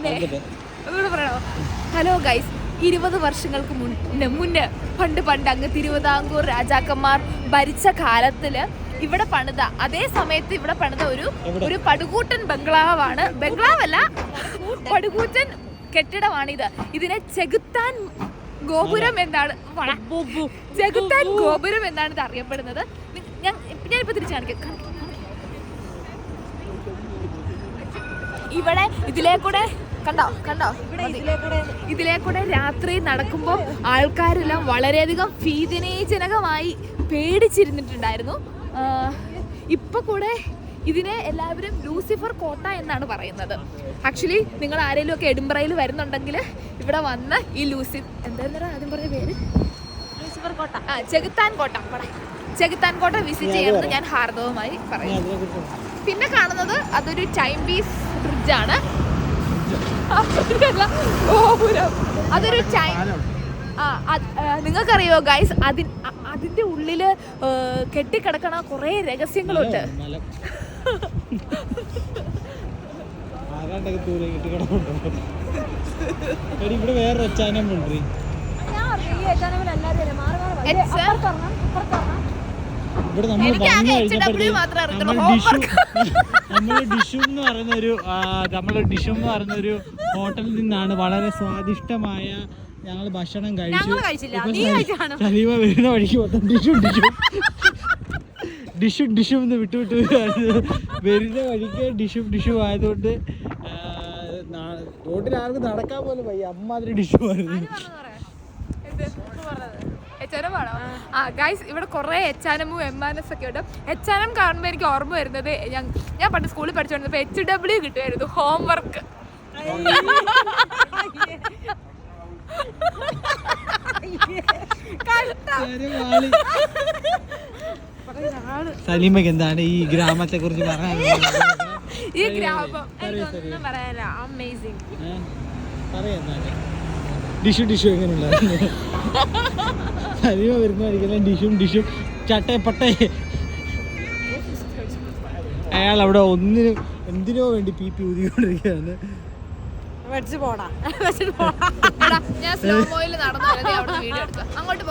പറയണ്ടേ? അതുകൂടെ പറയണോ? ഹലോ ഗൈസ്, 20 വർഷങ്ങൾക്ക് മുന്നേ പണ്ട് അങ്ങ് തിരുവിതാംകൂർ രാജാക്കന്മാർ ഭരിച്ച കാലത്തില് ഇവിടെ പണിത, അതേ സമയത്ത് ഇവിടെ പണിത ഒരു പടുകൂട്ടൻ ബംഗ്ലാവാണ്. ബംഗ്ലാവല്ല, പടുകൂറ്റൻ കെട്ടിടമാണിത്. ഇതിനെ ചെകുത്താൻ ഗോപുരം എന്നാണ് ഇത് അറിയപ്പെടുന്നത്. ഞാനിപ്പോ തിരിച്ചു കാണിക്കാം. ഇവിടെ ഇതിലേക്കൂടെ കണ്ടോ ഇതിലേക്കൂടെ രാത്രി നടക്കുമ്പോൾ ആൾക്കാരെല്ലാം വളരെയധികം ഭീതിനീജനകമായി പേടിച്ചിരുന്നിട്ടുണ്ടായിരുന്നു. ഇപ്പൊ കൂടെ ഇതിനെ എല്ലാവരും ലൂസിഫർ കോട്ട എന്നാണ് പറയുന്നത്. ആക്ച്വലി നിങ്ങൾ ആരെങ്കിലും ഒക്കെ എഡിൻബറയിൽ വരുന്നുണ്ടെങ്കിൽ ഇവിടെ വന്ന് ഈ എന്താ ആദ്യം പറഞ്ഞ പേര്, ലൂസിഫർ കോട്ട, ചെകുത്താൻ കോട്ട വിസിറ്റ് ചെയ്യണമെന്ന് ഞാൻ ഹാർദവമായി പറയുന്നു. പിന്നെ കാണുന്നത് അതൊരു ടൈം പീസ് ബ്രിഡ്ജാണ്. അതൊരു നിങ്ങൾക്കറിയോ ഗൈസ്, അതിന്റെ ഉള്ളില് കെട്ടിക്കിടക്കണ കുറെ രഹസ്യങ്ങളുണ്ട്. ഇവിടെ നമ്മൾ വന്നു കഴിഞ്ഞപ്പോഴത്തേക്കും നമ്മൾ ഡിഷു എന്ന് പറയുന്നൊരു ഹോട്ടലിൽ നിന്നാണ് വളരെ സ്വാദിഷ്ടമായ ഞങ്ങൾ ഭക്ഷണം കഴിച്ചു. സലീമ വരുന്ന വഴിക്ക് മൊത്തം ഡിഷു എന്ന് വിട്ടുവിട്ട് വരുന്ന വഴിക്ക് ഡിഷു ആയതുകൊണ്ട് റോഡിൽ ആർക്കും നടക്കാൻ പോലും വയ്യ, അമ്മാതിരി ഡിഷു ആയിരുന്നു. ഗൈസ്, ഇവിടെ കുറെ എച്ചാനമും എംആൻഎസ് ഒക്കെ ഉണ്ട്. എച്ചാനം കാണുമ്പോൾ എനിക്ക് ഓർമ്മ വരുന്നത് ഞാൻ പണ്ട് സ്കൂളിൽ പഠിച്ചുകൊണ്ടിരുന്നപ്പോൾ HW കിട്ടുമായിരുന്നു, ഹോംവർക്ക്. സലീമയ്ക്ക് എന്താണ് ഈ ഗ്രാമത്തെ കുറിച്ച് പറയാനുള്ളത്? ഈ ഗ്രാമം ഡിഷു എങ്ങനെയുണ്ടായിരുന്നു? സലീമ വരുന്ന വഴിക്കെല്ലാം ഡിഷും ചട്ടയപ്പട്ടേ. അയാൾ അവിടെ എന്തിനോ വേണ്ടി പീപ്പി ഊതിക്കൊണ്ടിരിക്കുകയാണ്. ഞാൻ സ്ലോ മോയിൽ നടന്നു വീഡിയോ എടുത്തു. അങ്ങോട്ട്